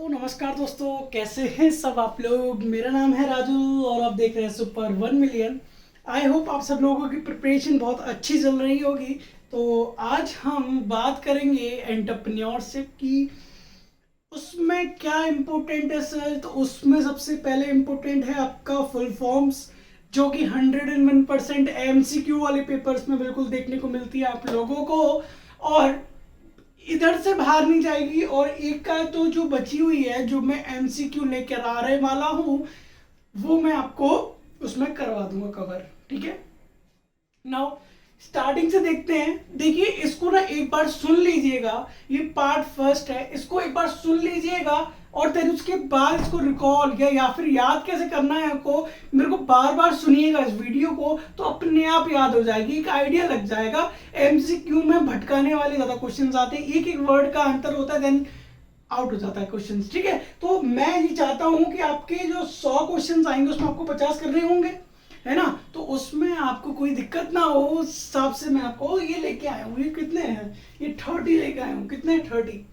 तो नमस्कार दोस्तों, कैसे हैं सब आप लोग। मेरा नाम है राजू और आप देख रहे हैं सुपर 1 मिलियन। आई होप आप सब लोगों की प्रिपरेशन बहुत अच्छी चल रही होगी। तो आज हम बात करेंगे एंटरप्रेन्योरशिप की। उसमें क्या इम्पोर्टेंट है सर? तो उसमें सबसे पहले इम्पोर्टेंट है आपका फुल फॉर्म्स, जो कि 101% MCQ वाले पेपर्स में बिल्कुल देखने को मिलती है आप लोगों को, और इधर से बाहर नहीं जाएगी। और एक का तो जो बची हुई है, जो मैं MCQ लेकर आ रहे वाला हूं, वो मैं आपको उसमें करवा दूंगा कवर। ठीक है, नाउ स्टार्टिंग से देखते हैं। देखिए, इसको ना एक बार सुन लीजिएगा, ये पार्ट फर्स्ट है, इसको एक बार सुन लीजिएगा और फिर उसके बाद इसको रिकॉल या फिर याद कैसे करना है आपको, मेरे को बार बार सुनिएगा इस वीडियो को, तो अपने आप याद हो जाएगी, एक आइडिया लग जाएगा। MCQ में भटकाने वाले ज्यादा क्वेश्चंस आते हैं, एक एक वर्ड का अंतर होता है, देन आउट हो जाता है क्वेश्चन। ठीक है, तो मैं ये चाहता हूं कि आपके जो 100 क्वेश्चन आएंगे उसमें आपको 50 करने होंगे, है ना। तो उसमें आपको कोई दिक्कत ना हो, उस हिसाब से मैं आपको ये लेके आया हूँ। ये कितने हैं? ये 30 लेके आया हूँ। कितने? 30।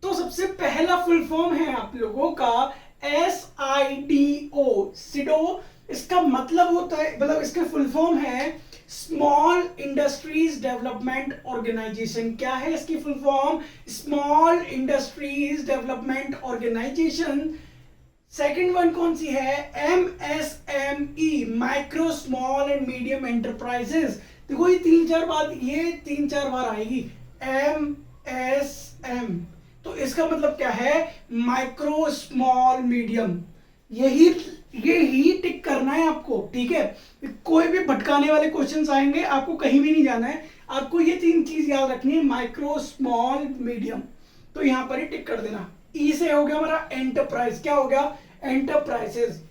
तो सबसे पहला फुल फॉर्म है आप लोगों का SIDO, सिडो। इसका मतलब होता है, मतलब इसका फुल फॉर्म है स्मॉल इंडस्ट्रीज डेवलपमेंट ऑर्गेनाइजेशन। क्या है इसकी full form? Small industries development organisation. Second one कौन सी है? MSME, micro small and medium enterprises. देखो ये तीन चार बार आएगी, MSM। तो इसका मतलब क्या है? Micro small medium. यही टिक करना है आपको। ठीक है, कोई भी भटकाने वाले क्वेश्चंस आएंगे, आपको कहीं भी नहीं जाना है, आपको ये तीन चीज याद रखनी है, माइक्रो स्मॉल मीडियम। तो यहां पर ही टिक कर देना। ई से हो गया हमारा एंटरप्राइज। क्या हो गया? एंटरप्राइजेस।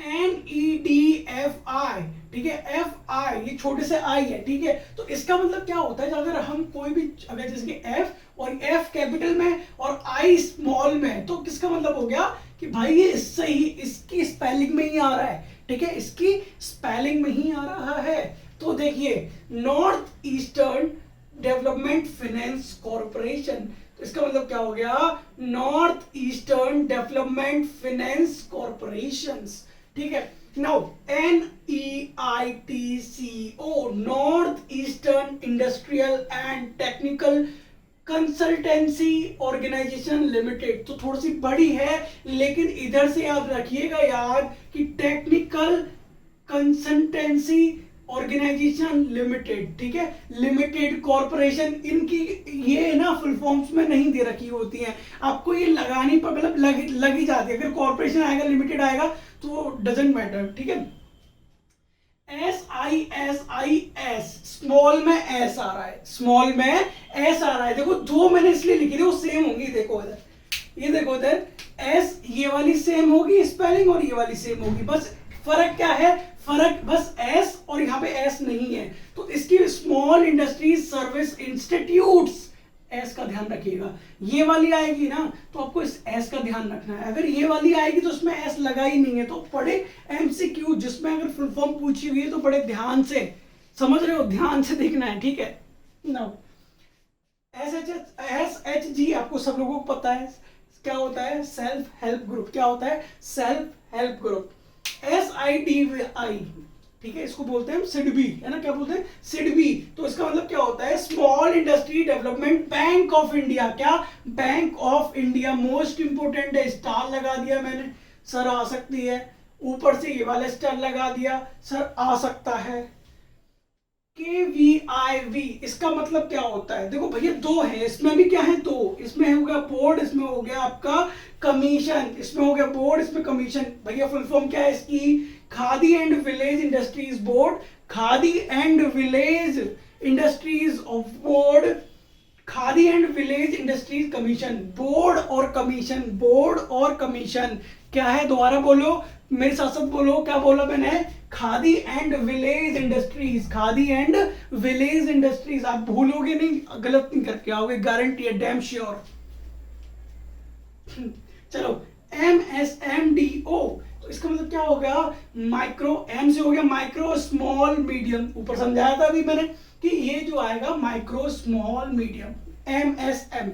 NEDFI। ठीक है, FI ये छोटे से आई है। ठीक है, तो इसका मतलब क्या होता है, अगर हम कोई भी, अगर जैसे कि F और F कैपिटल में और I स्मॉल में, तो किसका मतलब हो गया कि भाई ये इससे ही, इसकी स्पेलिंग में ही आ रहा है। ठीक है, इसकी स्पेलिंग में ही आ रहा है। तो देखिए, north eastern development finance corporation. तो इसका मतलब क्या हो गया? North eastern development finance corporation. ठीक है, now NEITCO, north eastern industrial and technical consultancy organisation limited. तो थोड़ी सी बड़ी है, लेकिन इधर से याद रखिएगा याद कि टेक्निकल कंसल्टेंसी ऑर्गेनाइजेशन लिमिटेड। ठीक है, लिमिटेड कॉर्पोरेशन, इनकी ये ना फुल फॉर्म्स में नहीं दे रखी होती हैं, आपको ये लगानी पर, मतलब लग ही जाती है। अगर कॉर्पोरेशन आएगा, लिमिटेड आएगा, तो डजंट मैटर। ठीक है, SISIS, स्मॉल में एस आ रहा है, स्मॉल में एस आ रहा है। देखो दो मैंने इसलिए लिखी थी, वो सेम होंगी। देखो इधर, ये देखो इधर, एस ये वाली सेम होगी स्पेलिंग और ये वाली सेम होगी, बस फर्क क्या है? फर्क बस एस और यहाँ पे एस नहीं है। तो इसकी small industries service institutes, S का ध्यान रखिएगा। ये वाली आएगी ना, तो आपको इस एस का ध्यान रखना है। अगर ये वाली आएगी तो उसमें एस लगा ही नहीं है, तो बड़े MCQ जिसमें अगर फुल फॉर्म पूछी हुई है तो बड़े ध्यान से, समझ रहे हो, ध्यान से देखना है। ठीक है, नाउ SHG आपको सब लोगों को पता है क्या होता है? Self help group. क्या होता है? Self help group. SIDI, ठीक है, इसको बोलते हैं हम सिडबी, है ना। क्या बोलते हैं? सिडबी। तो इसका मतलब क्या होता है? Small industry development bank of India. क्या? Bank of India. Most important है, स्टार लगा दिया मैंने, सर आ सकती है। ऊपर से ये वाला स्टार लगा दिया, सर आ सकता है। KVIV, इसका मतलब क्या होता है? देखो भैया, दो है इसमें भी। क्या है? दो। इसमें हो गया बोर्ड, इसमें हो गया आपका कमीशन। इसमें हो गया बोर्ड, इसमें कमीशन। भैया फुल फॉर्म क्या है इसकी? Khadi and village industries board. Khadi and village industries of board, khadi and village industries commission. Board और कमीशन, बोर्ड और कमीशन क्या है? दोबारा बोलो, मेरे साथ साथ बोलो। क्या बोला मैंने? Khadi and village industries, khadi and village industries. आप भूलोगे नहीं, गलत नहीं करके आओगे, गारंटी है, डैम श्योर। चलो, MSMDO, तो इसका मतलब क्या हो गया? माइक्रो, एम से हो गया माइक्रो स्मॉल मीडियम। ऊपर समझाया था अभी मैंने कि ये जो आएगा micro small medium, MSM।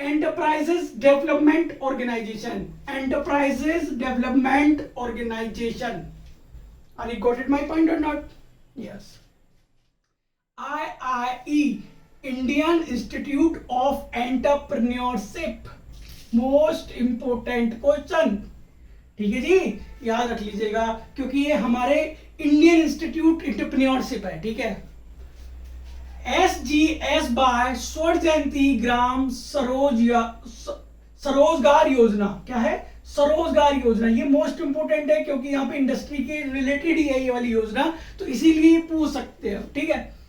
Enterprises development organisation, enterprises development organisation. Are you got it my point और नॉट? Yes. IIE, Indian institute of entrepreneurship. Most important question. ठीक है जी, याद रख लीजिएगा क्योंकि ये हमारे इंडियन इंस्टीट्यूट एंटरप्रेन्योरशिप है. ठीक है. SGS बाय स्वर्ण जयंती ग्राम स्वरोजगार योजना. क्या है? स्वरोजगार योजना. ये मोस्ट इंपोर्टेंट है क्योंकि यहाँ पे इंडस्ट्री के रिलेटेड ही है ये वाली योजना, तो इसीलिए पूछ सकते हो. ठीक है.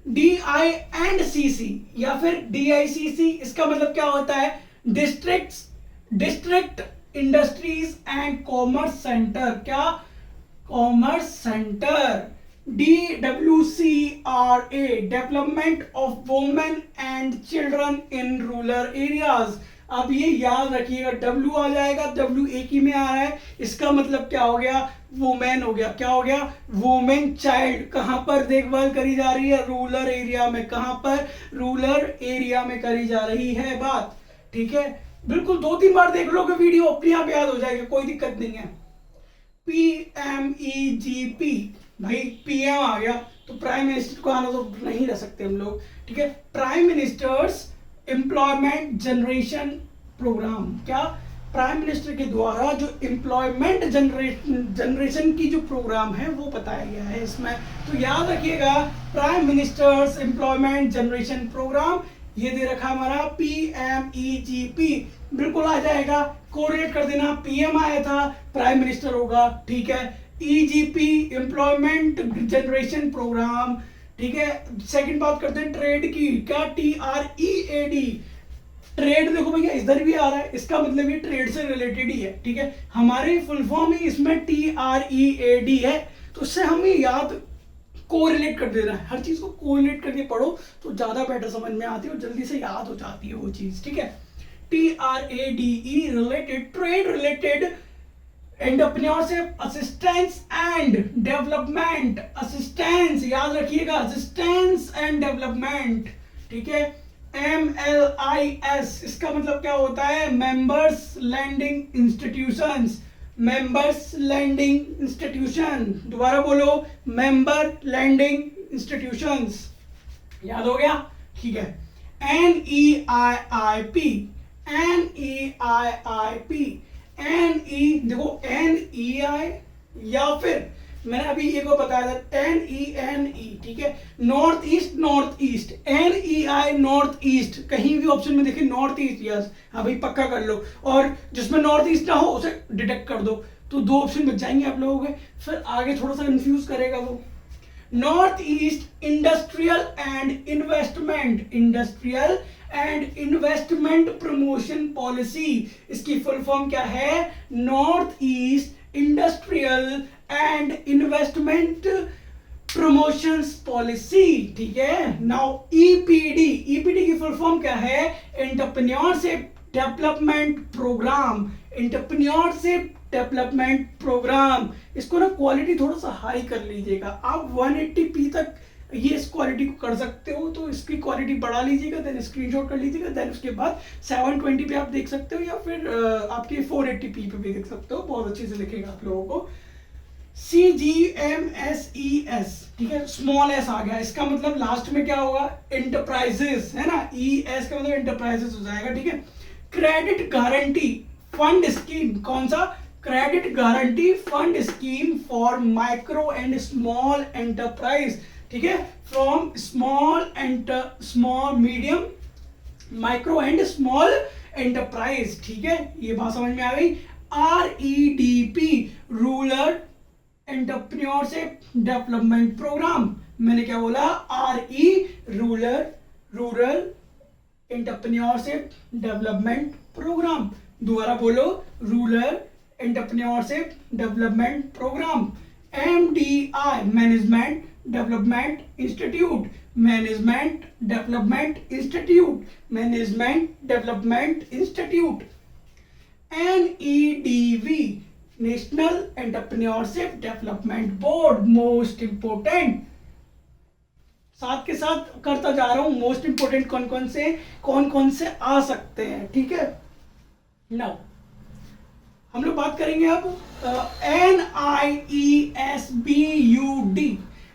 DICC या फिर DICC, इसका मतलब क्या होता है? District industries and commerce centre. क्या? Commerce centre. DWCRA, development of women and children in rural areas. अब ये याद रखिएगा, W आ जाएगा, W एक ही में आ रहा है, इसका मतलब क्या हो गया? वुमेन हो गया. क्या हो गया? Women child. कहां पर देखभाल करी जा रही है? रूरल एरिया में. कहां पर? रूरल एरिया में करी जा रही है बात. ठीक है. बिल्कुल 2-3 बार देख लोगे वीडियो, अपने आप याद हो जाएगा, कोई दिक्कत नहीं है. PMEGP, भाई PM आ गया तो प्राइम मिनिस्टर को आना तो नहीं रह सकते हम लोग. ठीक है. Prime minister's employment generation programme. क्या? प्राइम मिनिस्टर के द्वारा जो एम्प्लॉयमेंट जनरेशन की जो प्रोग्राम है वो बताया गया है इसमें. तो याद रखिएगा, prime minister's employment generation programme, ये दे रखा हमारा PMEGP. बिल्कुल आ जाएगा, कोरिलेट कर देना. PM आया था, प्राइम मिनिस्टर होगा. ठीक है. EGP, employment generation programme. ठीक है. सेकंड बात करते हैं ट्रेड की. क्या? TREAD. ट्रेड देखो भैया इधर भी आ रहा है, इसका मतलब ये ट्रेड से रिलेटेड ही है. ठीक है. हमारी फुल फॉर्म ही इसमें TREAD है, तो उससे हमें याद कोरिलेट कर देना है. हर चीज को कोरिलेट करके पढ़ो तो ज्यादा बेटर समझ में आती है और जल्दी से याद हो जाती है वो चीज. ठीक है. TRADE related, trade related entrepreneurship assistance and development. Assistance याद रखिएगा, असिस्टेंस एंड डेवलपमेंट. ठीक है. MLIS, इसका मतलब क्या होता है? Members lending institutions. Members lending institution. दोबारा बोलो, मेंबर लैंडिंग इंस्टीट्यूशंस. याद हो गया? ठीक है. NEIIP, NEIIP, देखो NEI या फिर मैंने अभी एक को बताया था NENE. ठीक है. North east, NEI north east. कहीं भी ऑप्शन में देखिए नॉर्थ ईस्ट. यस, हाँ भाई पक्का कर लो, और जिसमें नॉर्थ ईस्ट ना हो उसे डिटेक्ट कर दो, तो 2 ऑप्शन बच जाएंगे आप लोगों के. फिर आगे थोड़ा सा कंफ्यूज करेगा वो. North east industrial and investment promotion policy. इसकी फुल फॉर्म क्या है? North east industrial and investment promotions policy. ठीक है. नाउ EPD की फुल फॉर्म क्या है? Entrepreneurship development programme. Entrepreneurship development programme. इसको ना क्वालिटी थोड़ा सा हाई कर लीजिएगा. आप 180p तक ये इस क्वालिटी को कर सकते हो, तो इसकी क्वालिटी बढ़ा लीजिएगा, देन स्क्रीनशॉट कर लीजिएगा, देन उसके बाद 720 पे आप देख सकते हो या फिर आपके 480p पे भी देख सकते हो. बहुत अच्छे से लिखेगा आप लोगों को. CGMSES. ठीक है. स्मॉल s आ गया, इसका मतलब लास्ट में क्या होगा? एंटरप्राइजेस है ना. ES का मतलब एंटरप्राइजेस हो जाएगा. ठीक है. Credit guarantee fund scheme. कौन सा? Credit guarantee fund scheme for micro and small enterprise. ठीक है. From small medium micro and small enterprise. ठीक है. ये बात समझ में आ गई. REDP rural entrepreneurship development programme. मैंने क्या बोला? Rural entrepreneurship development programme. दोबारा बोलो, rural entrepreneurship development programme. MDI management development institute. NEDV national entrepreneurship development board. Most important. साथ के साथ करता जा रहा हूं मोस्ट इंपोर्टेंट कौन कौन से आ सकते हैं, ठीक है। नाउ हम लोग बात करेंगे अब NIESBUD,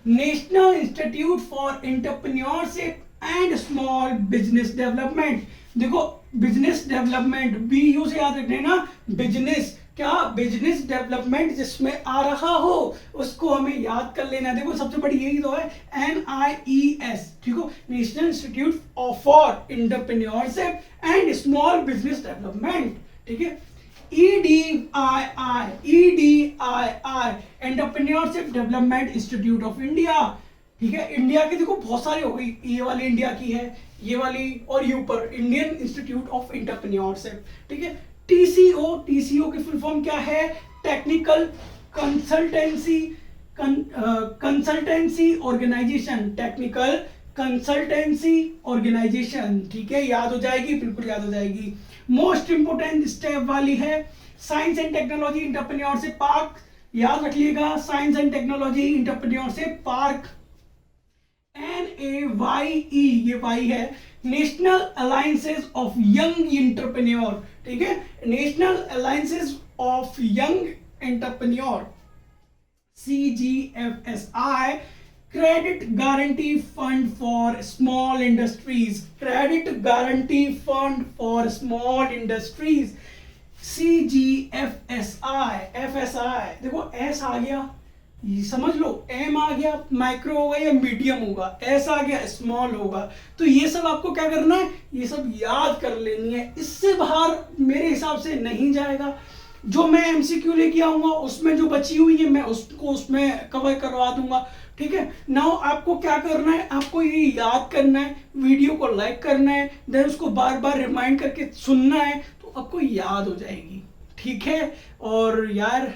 national institute for entrepreneurship and small business development. देखो बिजनेस डेवलपमेंट BU से याद रखना ना, बिजनेस क्या, बिजनेस डेवलपमेंट जिसमें आ रहा हो उसको हमें याद कर लेना है। देखो सबसे बड़ी यही तो है NIES, ठीक हो, national institute for entrepreneurship and small business development, ठीक है। EDII entrepreneurship development institute of India, ठीक है। इंडिया की देखो बहुत सारी हो गई, ये वाली इंडिया की है, ये वाली, और ये ऊपर इंडियन इंस्टीट्यूट ऑफ एंटरप्रेन्योरशिप, ठीक है। TCO की फुल फॉर्म क्या है, technical consultancy organisation, technical consultancy organisation, ठीक है। याद हो जाएगी, बिल्कुल याद हो जाएगी। मोस्ट इंपोर्टेंट स्टेप वाली है science and technology entrepreneurship park, याद रखिएगा, science and technology entrepreneurship park, NAYE, ये वाई है, national alliances of young entrepreneur, ठीक है, national alliances of young entrepreneur, CGFSI, credit guarantee fund for small industries, credit guarantee fund for small industries, CGFSI, FSI, देखो S आ गया, ये समझ लो, M आ गया micro होगा या मीडियम होगा, S आ गया स्मॉल होगा। तो ये सब आपको क्या करना है, ये सब याद कर लेनी है, इससे बाहर मेरे हिसाब से नहीं जाएगा। जो मैं MCQ लेके आऊंगा उसमें जो बची हुई है मैं उसको उसमें कवर करवा दूंगा, ठीक है। नाउ आपको क्या करना है, आपको ये याद करना है, वीडियो को लाइक करना है, देन उसको बार बार रिमाइंड करके सुनना है, तो आपको याद हो जाएगी, ठीक है। और यार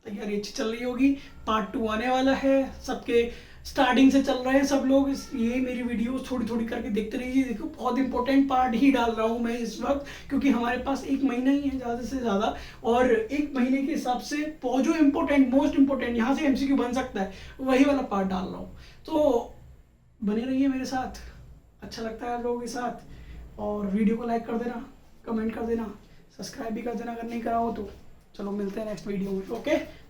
तैयारी अच्छी चल रही होगी, पार्ट 2 आने वाला है, सबके स्टार्टिंग से चल रहे हैं सब लोग, ये मेरी वीडियो थोड़ी थोड़ी करके देखते रहिए। देखो बहुत इंपॉर्टेंट पार्ट ही डाल रहा हूँ मैं इस वक्त, क्योंकि हमारे पास 1 महीना ही है ज़्यादा से ज़्यादा, और 1 महीने के हिसाब से जो इम्पोर्टेंट मोस्ट इम्पोर्टेंट यहाँ से MCQ बन सकता है वही वाला पार्ट डाल रहा हूँ। तो बने रहिए मेरे साथ, अच्छा लगता है आप लोगों के साथ, और वीडियो को लाइक कर देना, कमेंट कर देना, सब्सक्राइब भी कर देना अगर नहीं करा हो तो। चलो मिलते हैं नेक्स्ट वीडियो में, ओके।